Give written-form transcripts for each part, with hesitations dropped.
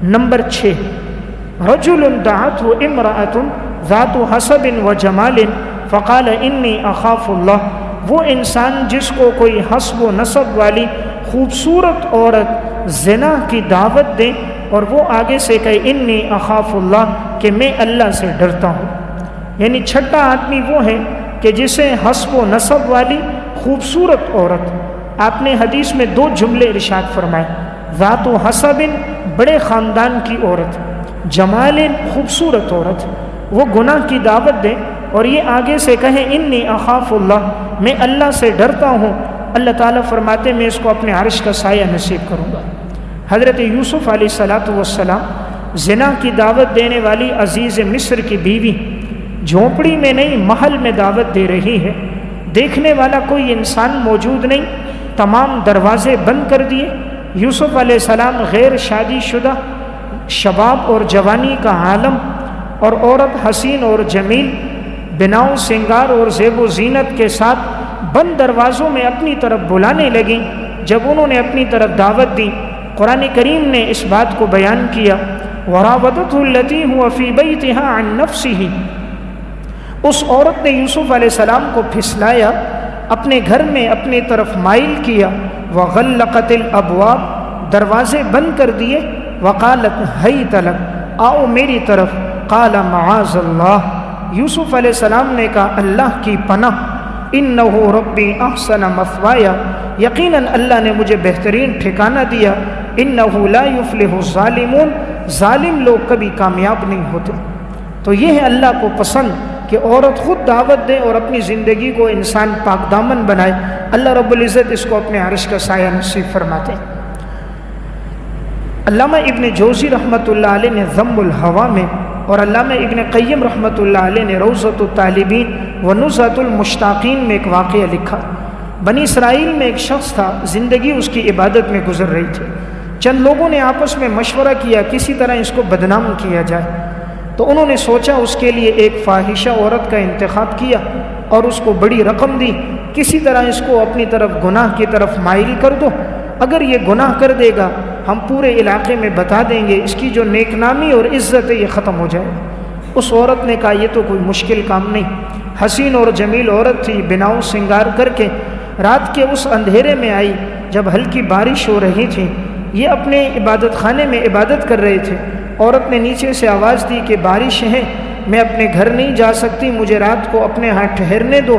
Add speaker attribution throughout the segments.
Speaker 1: Number 6، رجل دعته امرأة ذات حسب وجمال فقال انی اخاف اللہ، وہ انسان جس کو کوئی حسب و نسب والی خوبصورت عورت زنا کی دعوت دے اور وہ آگے سے کہے انی اخاف اللہ، کہ میں اللہ سے ڈرتا ہوں۔ یعنی چھٹا آدمی وہ ہے کہ جسے حسب و نسب والی خوبصورت عورت، آپ نے حدیث میں 2 جملے ارشاد فرمائے، ذات و حسب بڑے خاندان کی عورت، جمال خوبصورت عورت، وہ گناہ کی دعوت دے اور یہ آگے سے کہیں انی اخاف اللہ، میں اللہ سے ڈرتا ہوں، اللہ تعالیٰ فرماتے میں اس کو اپنے عرش کا سایہ نصیب کروں گا۔ حضرت یوسف علیہ السلام زنا کی دعوت دینے والی عزیز مصر کی بیوی جھونپڑی میں نہیں محل میں دعوت دے رہی ہے، دیکھنے والا کوئی انسان موجود نہیں، تمام دروازے بند کر دیے۔ یوسف علیہ السلام غیر شادی شدہ، شباب اور جوانی کا عالم، اور عورت حسین اور جمیل، بناؤ سنگار اور زیب و زینت کے ساتھ بند دروازوں میں اپنی طرف بلانے لگیں۔ جب انہوں نے اپنی طرف دعوت دی، قرآن کریم نے اس بات کو بیان کیا، وراودته التي هو في بيتها عن نفسه، اس عورت نے یوسف علیہ السلام کو پھسلایا، اپنے گھر میں اپنی طرف مائل کیا، وغلقت الابواب، دروازے بند کر دیے، وقالت حیت لک، آؤ میری طرف، قال معاذ اللہ، یوسف علیہ السلام نے کہا اللہ کی پناہ، انہ ربی احسن مثوایا، یقیناً اللہ نے مجھے بہترین ٹھکانہ دیا، انہ لا یفلح الظالمون، ظالم لوگ کبھی کامیاب نہیں ہوتے۔ تو یہ ہے اللہ کو پسند کہ عورت خود دعوت دے اور اپنی زندگی کو انسان پاک دامن بنائے۔ اللہ رب العزت اس کو اپنے عرش کا سایہ نصیب فرماتے ہیں۔ علامہ ابن جوزی رحمۃ اللہ علیہ نے ذم الہوی میں، اور علامہ ابن قیم رحمۃ اللہ علیہ نے روضۃ الطالبین و نزہۃ المشتاقین میں ایک واقعہ لکھا۔ بنی اسرائیل میں ایک شخص تھا، زندگی اس کی عبادت میں گزر رہی تھی۔ چند لوگوں نے آپس میں مشورہ کیا کسی طرح اس کو بدنام کیا جائے، تو انہوں نے سوچا اس کے لیے ایک فاحشہ عورت کا انتخاب کیا اور اس کو بڑی رقم دی، کسی طرح اس کو اپنی طرف گناہ کی طرف مائل کر دو، اگر یہ گناہ کر دے گا ہم پورے علاقے میں بتا دیں گے، اس کی جو نیک نامی اور عزت ہے یہ ختم ہو جائے۔ اس عورت نے کہا یہ تو کوئی مشکل کام نہیں، حسین اور جمیل عورت تھی، بناؤ سنگار کر کے رات کے اس اندھیرے میں آئی جب ہلکی بارش ہو رہی تھی، یہ اپنے عبادت خانے میں عبادت کر رہے تھے۔ عورت نے نیچے سے آواز دی کہ بارش ہے، میں اپنے گھر نہیں جا سکتی، مجھے رات کو اپنے ہاں ٹھہرنے دو،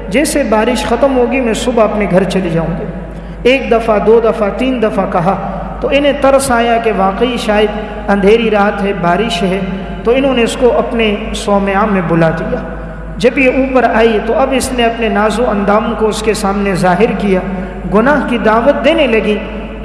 Speaker 1: جیسے بارش ختم ہوگی میں صبح اپنے گھر چلی جاؤں گی۔ 1 دفعہ 2 دفعہ 3 دفعہ کہا تو انہیں ترس آیا کہ واقعی شاید اندھیری رات ہے، بارش ہے، تو انہوں نے اس کو اپنے صومعہ میں بلا دیا۔ جب یہ اوپر آئی تو اب اس نے اپنے ناز و اندام کو اس کے سامنے ظاہر کیا، گناہ کی دعوت دینے لگی۔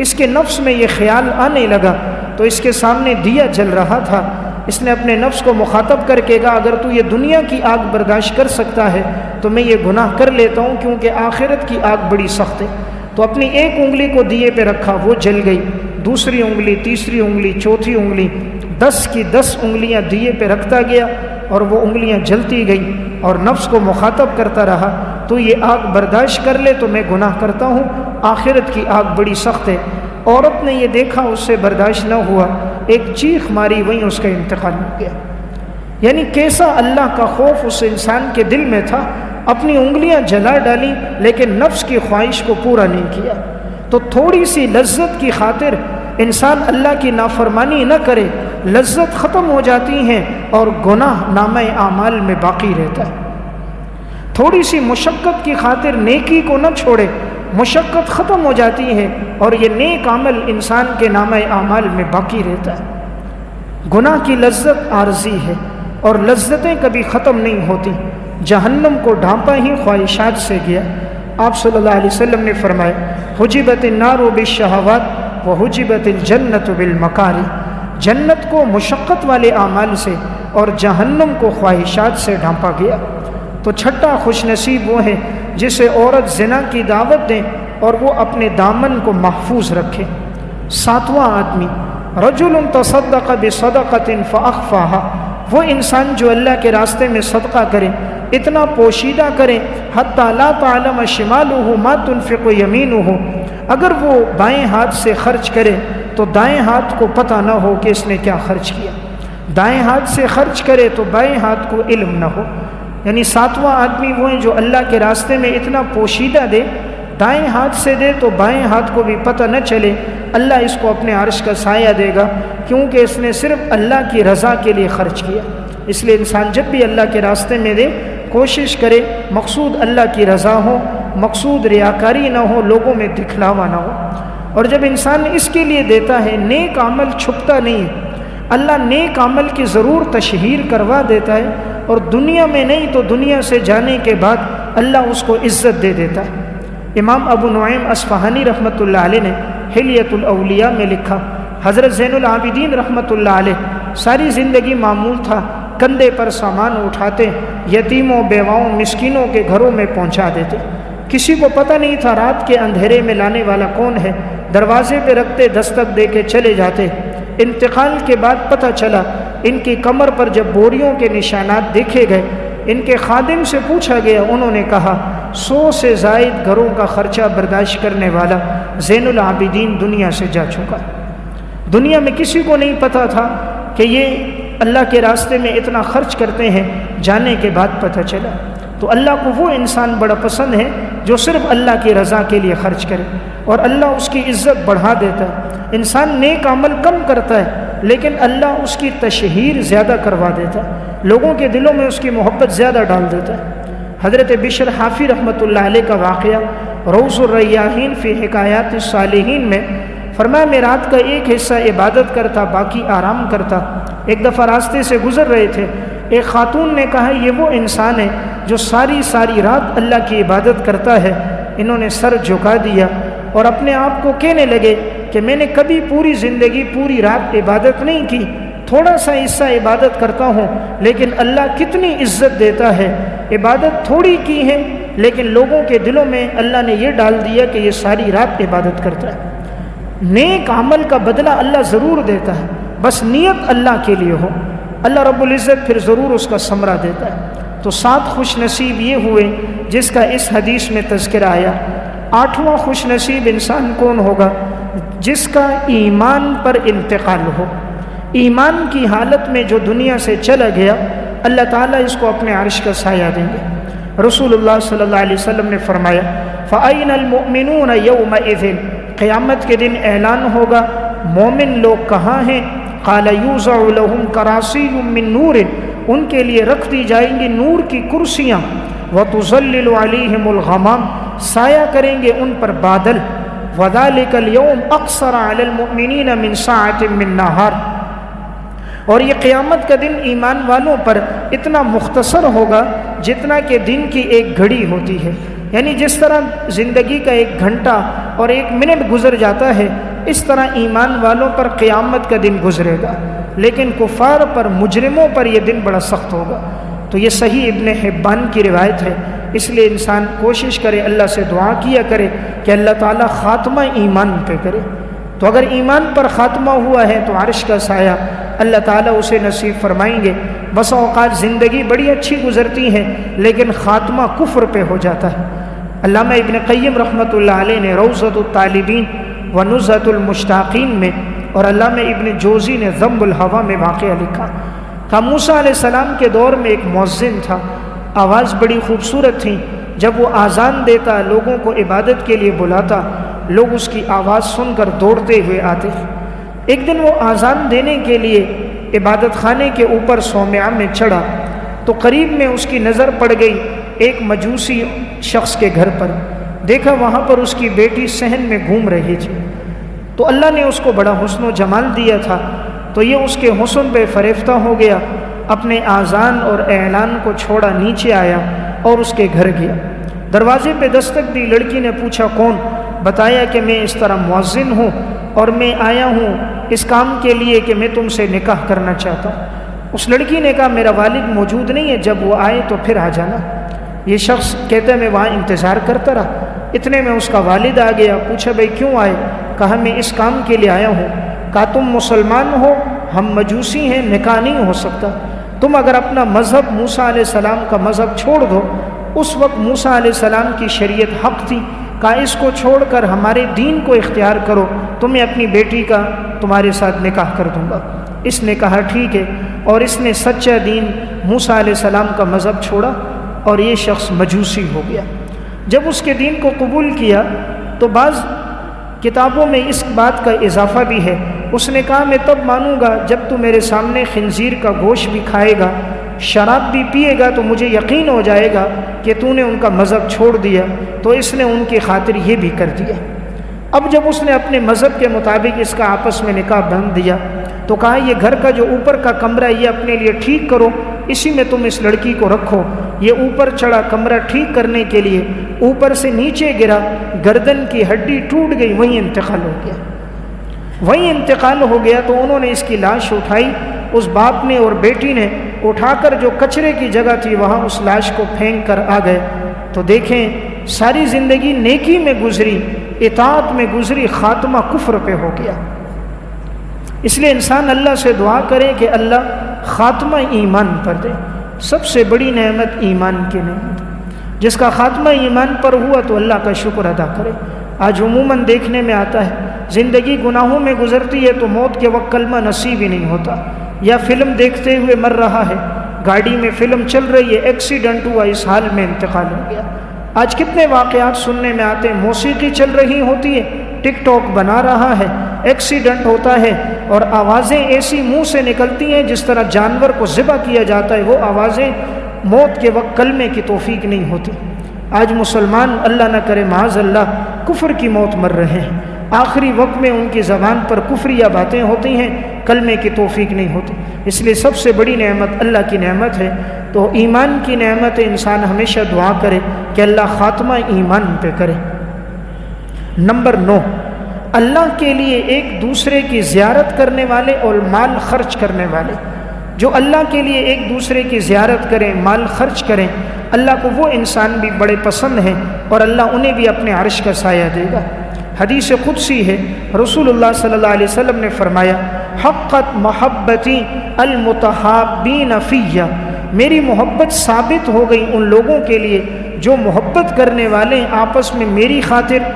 Speaker 1: اس کے نفس میں یہ خیال آنے لگا تو اس کے سامنے دیا جل رہا تھا، اس نے اپنے نفس کو مخاطب کر کے کہا اگر تو یہ دنیا کی آگ برداشت کر سکتا ہے تو میں یہ گناہ کر لیتا ہوں، کیونکہ آخرت کی آگ بڑی سخت ہے۔ تو اپنی ایک انگلی کو دیے پہ رکھا، وہ جل گئی، دوسری انگلی، تیسری انگلی، چوتھی انگلی، 10 کی 10 انگلیاں دیے پہ رکھتا گیا اور وہ انگلیاں جلتی گئی، اور نفس کو مخاطب کرتا رہا تو یہ آگ برداشت کر لے تو میں گناہ کرتا ہوں، آخرت کی آگ بڑی سخت ہے۔ عورت نے یہ دیکھا، اس سے برداشت نہ ہوا، ایک چیخ ماری، وہیں اس کا انتقال ہو گیا۔ یعنی کیسا اللہ کا خوف اس انسان کے دل میں تھا، اپنی انگلیاں جلا ڈالی لیکن نفس کی خواہش کو پورا نہیں کیا۔ تو تھوڑی سی لذت کی خاطر انسان اللہ کی نافرمانی نہ کرے، لذت ختم ہو جاتی ہیں اور گناہ نامہ اعمال میں باقی رہتا ہے۔ تھوڑی سی مشقت کی خاطر نیکی کو نہ چھوڑے، مشقت ختم ہو جاتی ہے اور یہ نیک عمل انسان کے نامہ اعمال میں باقی رہتا ہے۔ گناہ کی لذت عارضی ہے اور لذتیں کبھی ختم نہیں ہوتی۔ جہنم کو ڈھانپا ہی خواہشات سے گیا۔ آپ صلی اللہ علیہ وسلم نے فرمایا حجبت النار بالشہوات وحجبت الجنت بالمکاری، جنت کو مشقت والے اعمال سے اور جہنم کو خواہشات سے ڈھانپا گیا۔ تو چھٹا خوش نصیب وہ ہے جسے عورت زنا کی دعوت دیں اور وہ اپنے دامن کو محفوظ رکھے۔ 7واں آدمی رجل تصدق بصدقۃ فاخفاها، وہ انسان جو اللہ کے راستے میں صدقہ کرے، اتنا پوشیدہ کرے حتی لا تعلم شمالہ ما تنفق یمینہ، اگر وہ بائیں ہاتھ سے خرچ کرے تو دائیں ہاتھ کو پتہ نہ ہو کہ اس نے کیا خرچ کیا، دائیں ہاتھ سے خرچ کرے تو بائیں ہاتھ کو علم نہ ہو۔ یعنی ساتواں آدمی وہ ہیں جو اللہ کے راستے میں اتنا پوشیدہ دے، دائیں ہاتھ سے دے تو بائیں ہاتھ کو بھی پتہ نہ چلے، اللہ اس کو اپنے عرش کا سایہ دے گا، کیونکہ اس نے صرف اللہ کی رضا کے لیے خرچ کیا۔ اس لیے انسان جب بھی اللہ کے راستے میں دے کوشش کرے مقصود اللہ کی رضا ہو، مقصود ریاکاری نہ ہو، لوگوں میں دکھلاوا نہ ہو۔ اور جب انسان اس کے لیے دیتا ہے، نیک عمل چھپتا نہیں ہے، اللہ نیک عمل کی ضرور تشہیر کروا دیتا ہے، اور دنیا میں نہیں تو دنیا سے جانے کے بعد اللہ اس کو عزت دے دیتا ہے۔ امام ابو نعیم اصفہانی رحمۃ اللہ علیہ نے حلیۃ الاولیاء میں لکھا، حضرت زین العابدین رحمۃ اللہ علیہ ساری زندگی معمول تھا کندھے پر سامان اٹھاتے، یتیموں، بیواؤں، مسکینوں کے گھروں میں پہنچا دیتے، کسی کو پتہ نہیں تھا رات کے اندھیرے میں لانے والا کون ہے، دروازے پہ رکھتے، دستک دے کے چلے جاتے۔ انتقال کے بعد پتہ چلا ان کی کمر پر جب بوریوں کے نشانات دیکھے گئے، ان کے خادم سے پوچھا گیا، انہوں نے کہا 100 سے زائد گھروں کا خرچہ برداشت کرنے والا زین العابدین دنیا سے جا چکا۔ دنیا میں کسی کو نہیں پتہ تھا کہ یہ اللہ کے راستے میں اتنا خرچ کرتے ہیں، جانے کے بعد پتہ چلا۔ تو اللہ کو وہ انسان بڑا پسند ہے جو صرف اللہ کی رضا کے لیے خرچ کرے، اور اللہ اس کی عزت بڑھا دیتا ہے۔ انسان نیک عمل کم کرتا ہے لیکن اللہ اس کی تشہیر زیادہ کروا دیتا ہے، لوگوں کے دلوں میں اس کی محبت زیادہ ڈال دیتا ہے۔ حضرت بشر حافی رحمۃ اللہ علیہ کا واقعہ روض الریاحین فی حکایات الصالحین میں فرمایا، میں رات کا ایک حصہ عبادت کرتا، باقی آرام کرتا۔ ایک دفعہ راستے سے گزر رہے تھے، ایک خاتون نے کہا یہ وہ انسان ہے جو ساری رات اللہ کی عبادت کرتا ہے۔ انہوں نے سر جھکا دیا اور اپنے آپ کو کہنے لگے کہ میں نے کبھی پوری زندگی پوری رات عبادت نہیں کی، تھوڑا سا حصہ عبادت کرتا ہوں، لیکن اللہ کتنی عزت دیتا ہے۔ عبادت تھوڑی کی ہے لیکن لوگوں کے دلوں میں اللہ نے یہ ڈال دیا کہ یہ ساری رات عبادت کرتا ہے۔ نیک عمل کا بدلہ اللہ ضرور دیتا ہے، بس نیت اللہ کے لیے ہو، اللہ رب العزت پھر ضرور اس کا ثمرہ دیتا ہے۔ تو 7 خوش نصیب یہ ہوئے جس کا اس حدیث میں تذکرہ آیا۔ 8واں خوش نصیب انسان کون ہوگا؟ جس کا ایمان پر انتقال ہو، ایمان کی حالت میں جو دنیا سے چلا گیا، اللہ تعالیٰ اس کو اپنے عرش کا سایہ دیں گے۔ رسول اللہ صلی اللہ علیہ وسلم نے فرمایا فَأَيْنَ الْمُؤْمِنُونَ يَوْمَئِذٍ، قیامت کے دن اعلان ہوگا مومن لوگ کہاں ہیں؟ قَالَ يُوزَعُ لَهُمْ كَرَاسِيٌّ مِّن نُورٍ، ان کے لیے رکھ دی جائیں گی نور کی کرسیاں، وَتُظَلِّلُ عَلَيْهِمُ الْغَمَامُ، سایہ کریں گے ان پر بادل، وَذَلِكَ الْيَوْمُ أَقْصَرَ عَلَى الْمُؤْمِنِينَ مِنْ سَاعَةٍ مِّن نَّهَارٍ، اور یہ قیامت کا دن ایمان والوں پر اتنا مختصر ہوگا جتنا کہ دن کی ایک گھڑی ہوتی ہے۔ یعنی جس طرح زندگی کا 1 گھنٹہ اور 1 منٹ گزر جاتا ہے، اس طرح ایمان والوں پر قیامت کا دن گزرے گا، لیکن کفار پر، مجرموں پر یہ دن بڑا سخت ہوگا۔ تو یہ صحیح ابن حبان کی روایت ہے، اس لیے انسان کوشش کرے، اللہ سے دعا کیا کرے کہ اللہ تعالیٰ خاتمہ ایمان پہ کرے۔ تو اگر ایمان پر خاتمہ ہوا ہے تو عرش کا سایہ اللہ تعالیٰ اسے نصیب فرمائیں گے۔ بس اوقات زندگی بڑی اچھی گزرتی ہے لیکن خاتمہ کفر پہ ہو جاتا ہے۔ علامہ ابن قیم رحمۃ اللہ علیہ نے روضۃ الطالبین و نزہۃ المشتاقین میں، اور علامہ ابن جوزی نے ذم الہویٰ میں واقعہ لکھا کہ موسیٰ علیہ السلام کے دور میں ایک مؤذن تھا، آواز بڑی خوبصورت تھی، جب وہ اذان دیتا لوگوں کو عبادت کے لیے بلاتا، لوگ اس کی آواز سن کر دوڑتے ہوئے آتے۔ ایک دن وہ اذان دینے کے لیے عبادت خانے کے اوپر صومعہ میں چڑھا تو قریب میں اس کی نظر پڑ گئی ایک مجوسی شخص کے گھر پر، دیکھا وہاں پر اس کی بیٹی صحن میں گھوم رہی تھی، تو اللہ نے اس کو بڑا حسن و جمال دیا تھا، تو یہ اس کے حسن پہ فریفتہ ہو گیا، اپنے اذان اور اعلان کو چھوڑا، نیچے آیا اور اس کے گھر گیا۔ دروازے پہ دستک دی، لڑکی نے پوچھا کون؟ بتایا کہ میں اس طرح مؤذن ہوں اور میں آیا ہوں اس کام کے لیے کہ میں تم سے نکاح کرنا چاہتا ہوں۔ اس لڑکی نے کہا میرا والد موجود نہیں ہے، جب وہ آئے تو پھر آ جانا۔ یہ شخص کہتا ہے میں وہاں انتظار کرتا رہا، اتنے میں اس کا والد آ گیا، پوچھا بھائی کیوں آئے؟ کہا میں اس کام کے لیے آیا ہوں۔ کہا تم مسلمان ہو، ہم مجوسی ہیں، نکاح نہیں ہو سکتا، تم اگر اپنا مذہب موسیٰ علیہ السلام کا مذہب چھوڑ دو۔ اس وقت موسیٰ علیہ السلام کی شریعت حق تھی، کہا اس کو چھوڑ کر ہمارے دین کو اختیار کرو تو میں اپنی بیٹی کا تمہارے ساتھ نکاح کر دوں گا۔ اس نے کہا ٹھیک ہے، اور اس نے سچا دین موسیٰ علیہ السلام کا مذہب چھوڑا اور یہ شخص مجوسی ہو گیا۔ جب اس کے دین کو قبول کیا تو بعض کتابوں میں اس بات کا اضافہ بھی ہے، اس نے کہا میں تب مانوں گا جب تو میرے سامنے خنزیر کا گوشت بھی کھائے گا، شراب بھی پیے گا، تو مجھے یقین ہو جائے گا کہ تو نے ان کا مذہب چھوڑ دیا۔ تو اس نے ان کی خاطر یہ بھی کر دیا۔ اب جب اس نے اپنے مذہب کے مطابق اس کا آپس میں نکاح باندھ دیا تو کہا یہ گھر کا جو اوپر کا کمرہ یہ اپنے لیے ٹھیک کرو، اسی میں تم اس لڑکی کو رکھو۔ یہ اوپر چڑھا کمرہ ٹھیک کرنے کے لیے، اوپر سے نیچے گرا، گردن کی ہڈی ٹوٹ گئی، وہیں انتقال ہو گیا۔ وہیں انتقال ہو گیا تو انہوں نے اس کی لاش اٹھائی، اس باپ نے اور بیٹی نے اٹھا کر جو کچرے کی جگہ تھی وہاں اس لاش کو پھینک کر آ گئے۔ تو دیکھیں ساری زندگی نیکی میں گزری، اطاعت میں گزری، خاتمہ کفر پہ ہو گیا۔ اس لیے انسان اللہ سے دعا کرے کہ اللہ خاتمہ ایمان پر دے۔ سب سے بڑی نعمت ایمان کی نعمت، جس کا خاتمہ ایمان پر ہوا تو اللہ کا شکر ادا کرے۔ آج عموماً دیکھنے میں آتا ہے زندگی گناہوں میں گزرتی ہے تو موت کے وقت کلمہ نصیب ہی نہیں ہوتا، یا فلم دیکھتے ہوئے مر رہا ہے، گاڑی میں فلم چل رہی ہے، ایکسیڈنٹ ہوا، اس حال میں انتقال ہو گیا۔ آج کتنے واقعات سننے میں آتے ہیں، موسیقی چل رہی ہوتی ہے، ٹک ٹاک بنا رہا ہے، ایکسیڈنٹ ہوتا ہے اور آوازیں ایسی منہ سے نکلتی ہیں جس طرح جانور کو ذبح کیا جاتا ہے، وہ آوازیں موت کے وقت کلمے کی توفیق نہیں ہوتی۔ آج مسلمان اللہ نہ کرے معاذ اللہ کفر کی موت مر رہے ہیں، آخری وقت میں ان کی زبان پر کفریہ باتیں ہوتی ہیں، کلمے کی توفیق نہیں ہوتی۔ اس لیے سب سے بڑی نعمت اللہ کی نعمت ہے، تو ایمان کی نعمت انسان ہمیشہ دعا کرے کہ اللہ خاتمہ ایمان پہ کرے۔ نمبر 9، اللہ کے لیے ایک دوسرے کی زیارت کرنے والے اور مال خرچ کرنے والے، جو اللہ کے لیے ایک دوسرے کی زیارت کریں، مال خرچ کریں، اللہ کو وہ انسان بھی بڑے پسند ہیں اور اللہ انہیں بھی اپنے عرش کا سایہ دے گا۔ حدیث قدسی ہے، رسول اللہ صلی اللہ علیہ وسلم نے فرمایا حقت محبتی المتحابین فیہ، میری محبت ثابت ہو گئی ان لوگوں کے لیے جو محبت کرنے والے ہیں آپس میں میری خاطر،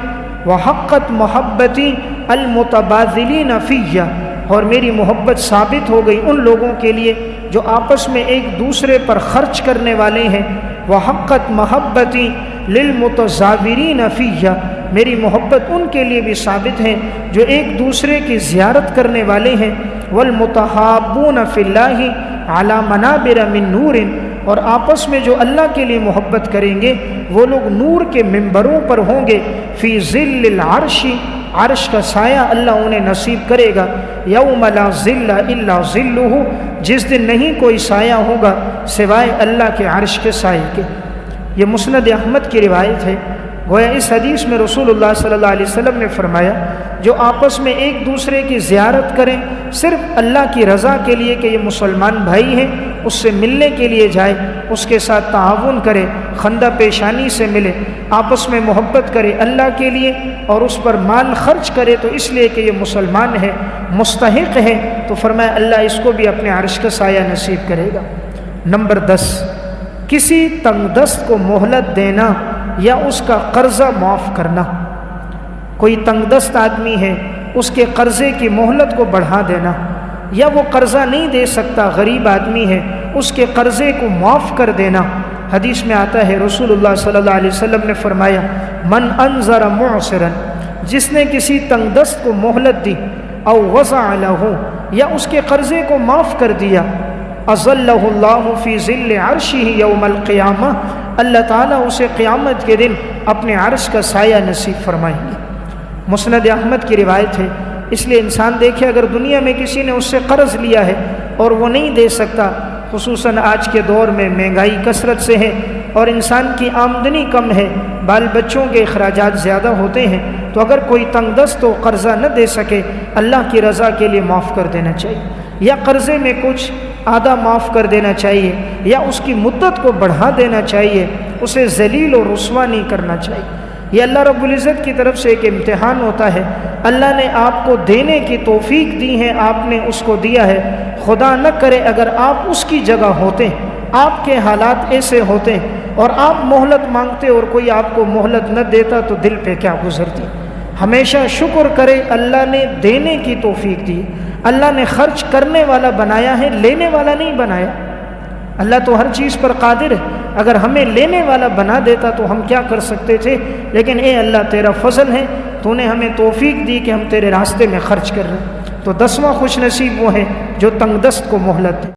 Speaker 1: وحقت محبتی المتبادلین فیہ، اور میری محبت ثابت ہو گئی ان لوگوں کے لیے جو آپس میں ایک دوسرے پر خرچ کرنے والے ہیں، وحقت محبتی للمتزاورین فیہ، میری محبت ان کے لیے بھی ثابت ہے جو ایک دوسرے کی زیارت کرنے والے ہیں، والمتحابون فی اللہ علی منابر من نور، اور آپس میں جو اللہ کے لیے محبت کریں گے وہ لوگ نور کے ممبروں پر ہوں گے، فی ظل العرش، عرش کا سایہ اللہ انہیں نصیب کرے گا، یوم لا ظل الا ظلہ، جس دن نہیں کوئی سایہ ہوگا سوائے اللہ کے عرش کے سائے کے۔ یہ مسند احمد کی روایت ہے۔ گویا اس حدیث میں رسول اللہ صلی اللہ علیہ وسلم نے فرمایا جو آپس میں ایک دوسرے کی زیارت کریں صرف اللہ کی رضا کے لیے کہ یہ مسلمان بھائی ہیں، اس سے ملنے کے لیے جائے، اس کے ساتھ تعاون کرے، خندہ پیشانی سے ملے، آپس میں محبت کرے اللہ کے لیے اور اس پر مال خرچ کرے تو اس لیے کہ یہ مسلمان ہے، مستحق ہے، تو فرمایا اللہ اس کو بھی اپنے عرش کا سایہ نصیب کرے گا۔ نمبر 10، کسی تنگ دست کو مہلت دینا یا اس کا قرضہ معاف کرنا۔ کوئی تنگ دست آدمی ہے، اس کے قرضے کی مہلت کو بڑھا دینا، یا وہ قرضہ نہیں دے سکتا، غریب آدمی ہے، اس کے قرضے کو معاف کر دینا۔ حدیث میں آتا ہے رسول اللہ صلی اللہ علیہ وسلم نے فرمایا من انظر معسرا، جس نے کسی تنگ دست کو مہلت دی، او وضع لہ، یا اس کے قرضے کو معاف کر دیا، اظلہ اللہ فی ظل عرشہ یوم القیامہ، اللہ تعالیٰ اسے قیامت کے دن اپنے عرش کا سایہ نصیب فرمائیں گے۔ مسند احمد کی روایت ہے۔ اس لیے انسان دیکھے اگر دنیا میں کسی نے اس سے قرض لیا ہے اور وہ نہیں دے سکتا، خصوصاً آج کے دور میں مہنگائی کثرت سے ہے اور انسان کی آمدنی کم ہے، بال بچوں کے اخراجات زیادہ ہوتے ہیں، تو اگر کوئی تنگ دست ہو قرضہ نہ دے سکے، اللہ کی رضا کے لیے معاف کر دینا چاہیے، یا قرضے میں کچھ آدھا معاف کر دینا چاہیے، یا اس کی مدت کو بڑھا دینا چاہیے، اسے ذلیل و رسوا نہیں کرنا چاہیے۔ یہ اللہ رب العزت کی طرف سے ایک امتحان ہوتا ہے۔ اللہ نے آپ کو دینے کی توفیق دی ہے، آپ نے اس کو دیا ہے، خدا نہ کرے اگر آپ اس کی جگہ ہوتے، آپ کے حالات ایسے ہوتے اور آپ مہلت مانگتے اور کوئی آپ کو مہلت نہ دیتا تو دل پہ کیا گزرتی؟ ہمیشہ شکر کرے، اللہ نے دینے کی توفیق دی، اللہ نے خرچ کرنے والا بنایا ہے، لینے والا نہیں بنایا۔ اللہ تو ہر چیز پر قادر ہے، اگر ہمیں لینے والا بنا دیتا تو ہم کیا کر سکتے تھے؟ لیکن اے اللہ تیرا فضل ہے، تو نے ہمیں توفیق دی کہ ہم تیرے راستے میں خرچ کر رہے ہیں۔ تو 10واں خوش نصیب وہ ہے جو تنگ دست کو مہلت دے۔